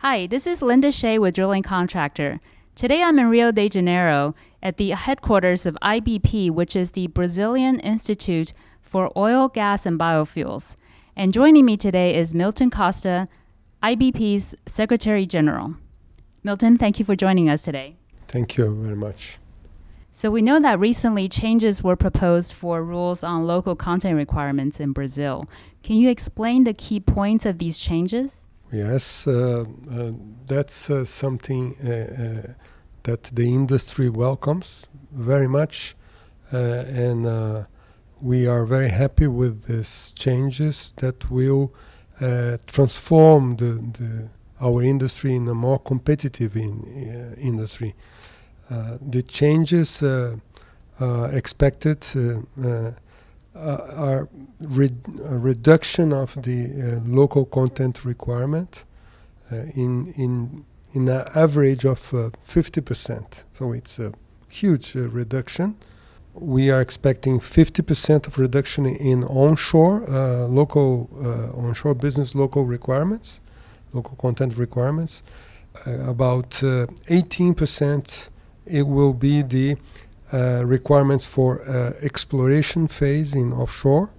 Hi, this is Linda Shea with Drilling Contractor. Today I'm in Rio de Janeiro at the headquarters of IBP, which is the Brazilian Institute for Oil, Gas, and Biofuels. And joining me today is Milton Costa, IBP's Secretary General. Milton, thank you for joining us today. Thank you very much. So we know that recently changes were proposed for rules on local content requirements in Brazil. Can you explain the key points of these changes? Yes, that's something that the industry welcomes very much, and we are very happy with these changes that will transform our industry in a more competitive industry. The changes expected are a reduction of the local content requirement in an average of 50%. So it's a huge reduction. We are expecting 50% of reduction in onshore onshore business local requirements, local content requirements. About 18% it will be the requirements for exploration phase in offshore,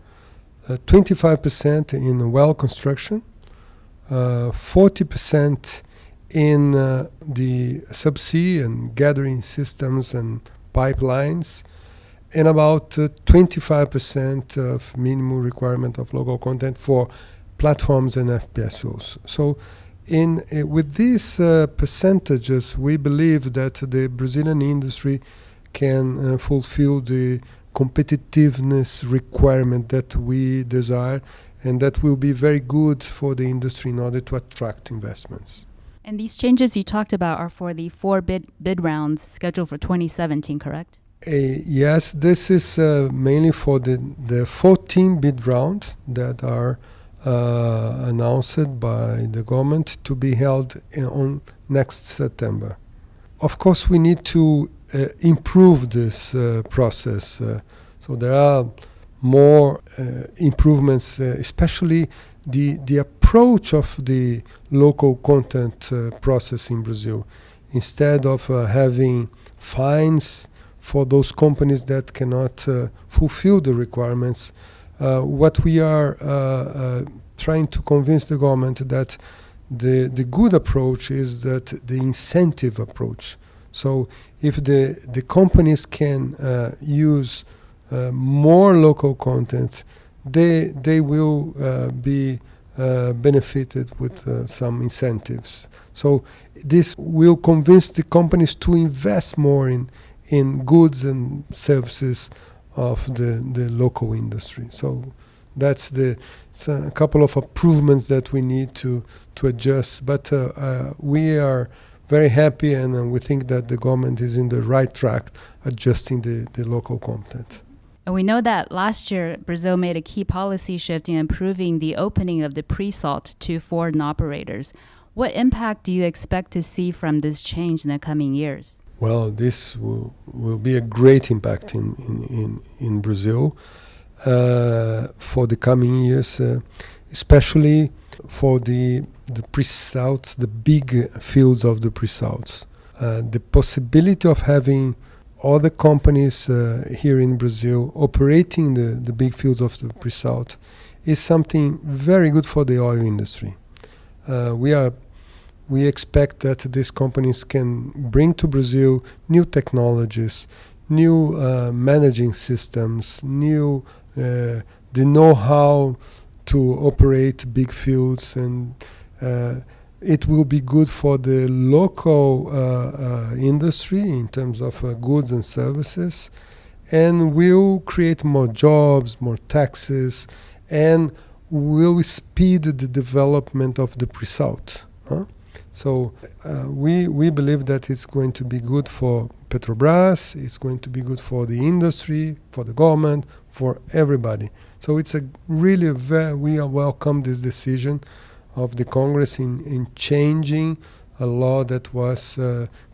25% in well construction, 40% in the subsea and gathering systems and pipelines, and about 25% of minimum requirement of local content for platforms and FPSOs. So with these percentages, we believe that the Brazilian industry can fulfill the competitiveness requirement that we desire, and that will be very good for the industry in order to attract investments. And these changes you talked about are for the four bid rounds scheduled for 2017, correct? Yes, this is mainly for the 14 bid round that are announced by the government to be held on next September. Of course, we need to improve this process. So there are more improvements, especially the approach of the local content process in Brazil. Instead of having fines for those companies that cannot fulfill the requirements, what we are trying to convince the government that the good approach is that the incentive approach. So if the companies can use more local content, they will be benefited with some incentives. So this will convince the companies to invest more in goods and services of the local industry. So that's a couple of improvements that we need to adjust. But we are very happy, and we think that the government is in the right track adjusting the local content. And we know that last year, Brazil made a key policy shift in improving the opening of the presalt to foreign operators. What impact do you expect to see from this change in the coming years? Well, this will be a great impact in Brazil for the coming years, especially for the presalts, the big fields of the presalts. The possibility of having other companies here in Brazil operating the big fields of the presalt is something very good for the oil industry. We expect that these companies can bring to Brazil new technologies, new managing systems, the know-how to operate big fields, and it will be good for the local industry in terms of goods and services, and will create more jobs, more taxes, and will speed the development of the presalt. So we believe that it's going to be good for Petrobras, it's going to be good for the industry, for the government, for everybody. So it's we welcome this decision of the Congress in changing a law that was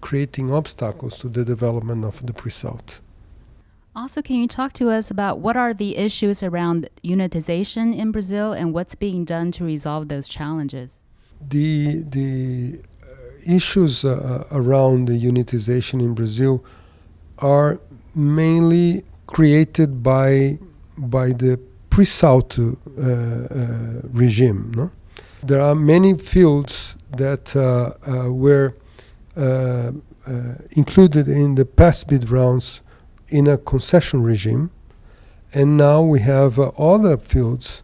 creating obstacles to the development of the presalt. Also, can you talk to us about what are the issues around unitization in Brazil and what's being done to resolve those challenges? the issues around the unitization in Brazil are mainly created by the presalt regime. No? There are many fields that were included in the past bid rounds in a concession regime, and now we have other fields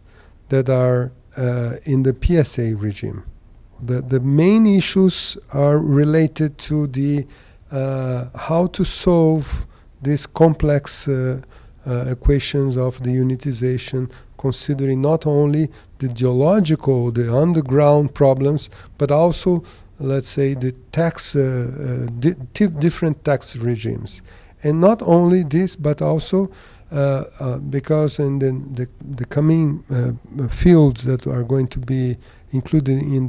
that are in the PSA regime. The main issues are related to the how to solve these complex equations of the unitization, considering not only the geological, the underground problems, but also, let's say, the tax, different tax regimes. And not only this, but also because in the coming fields that are going to be included in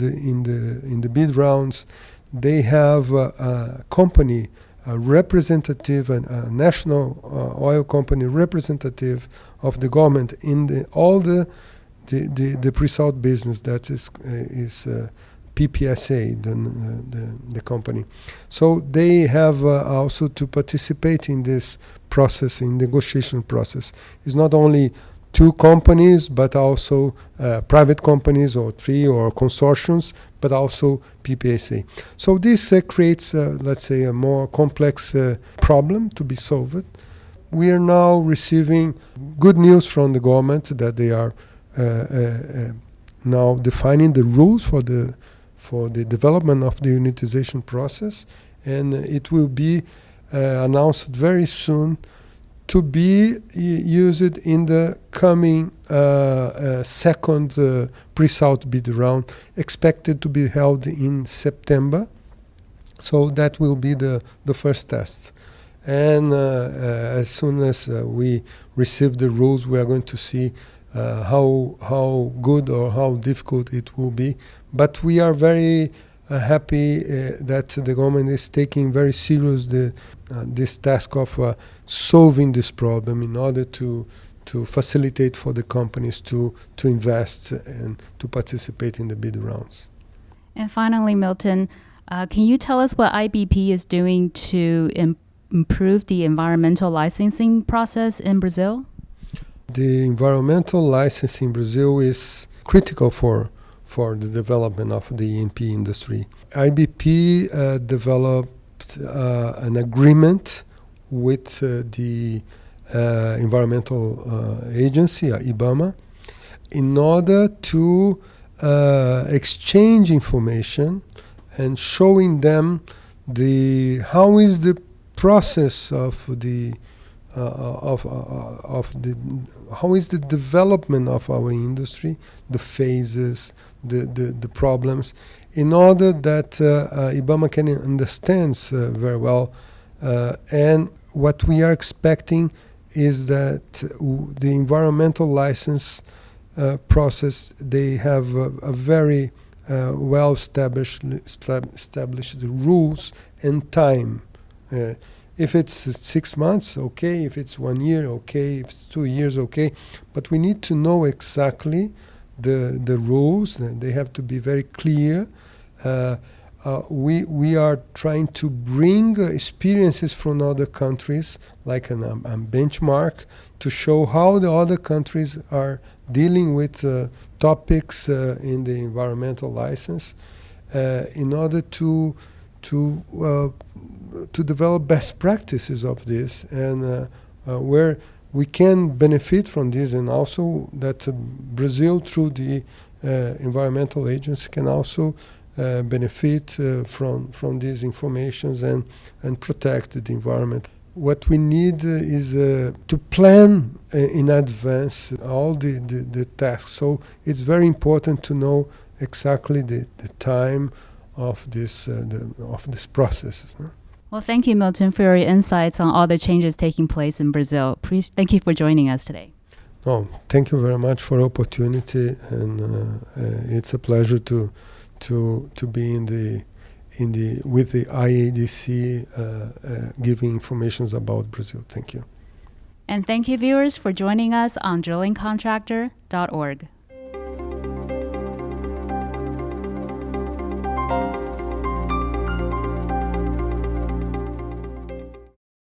the bid rounds, they have a company, a representative, a national oil company representative of the government in all the pre-salt business that is PPSA, the company. So they have also to participate in this process, in negotiation process. It's not only two companies, but also private companies or three or consortiums, but also PPSA. So this creates, let's say, a more complex problem to be solved. We are now receiving good news from the government that they are now defining the rules for the development of the unitization process, and it will be announced very soon to be used in the coming second pre-salt bid round, expected to be held in September. So that will be the first test. And as soon as we receive the rules, we are going to see how good or how difficult it will be. But we are very happy that the government is taking very serious this task of solving this problem in order to facilitate for the companies to invest and to participate in the bid rounds. And finally, Milton, can you tell us what IBP is doing to improve the environmental licensing process in Brazil? The environmental licensing in Brazil is critical for the development of the E&P industry. IBP developed an agreement with the environmental agency, IBAMA, in order to exchange information and showing them how is the process of how is the development of our industry, the phases, the problems, in order that IBAMA can understand very well. And what we are expecting is that the environmental license process, they have a very well established rules and time. If it's 6 months, okay. If it's 1 year, okay. If it's 2 years, okay. But we need to know exactly the rules. They have to be very clear. We are trying to bring experiences from other countries, like a benchmark, to show how the other countries are dealing with topics in the environmental license, in order to develop best practices of this, and where we can benefit from this, and also that Brazil, through the environmental agency, can also benefit from these informations and protect the environment. What we need is to plan in advance all the tasks. So it's very important to know exactly the time of this process. No? Well, thank you, Milton, for your insights on all the changes taking place in Brazil. Please, thank you for joining us today. Oh, thank you very much for the opportunity, and it's a pleasure to be with the IADC giving information about Brazil. Thank you. And thank you, viewers, for joining us on drillingcontractor.org.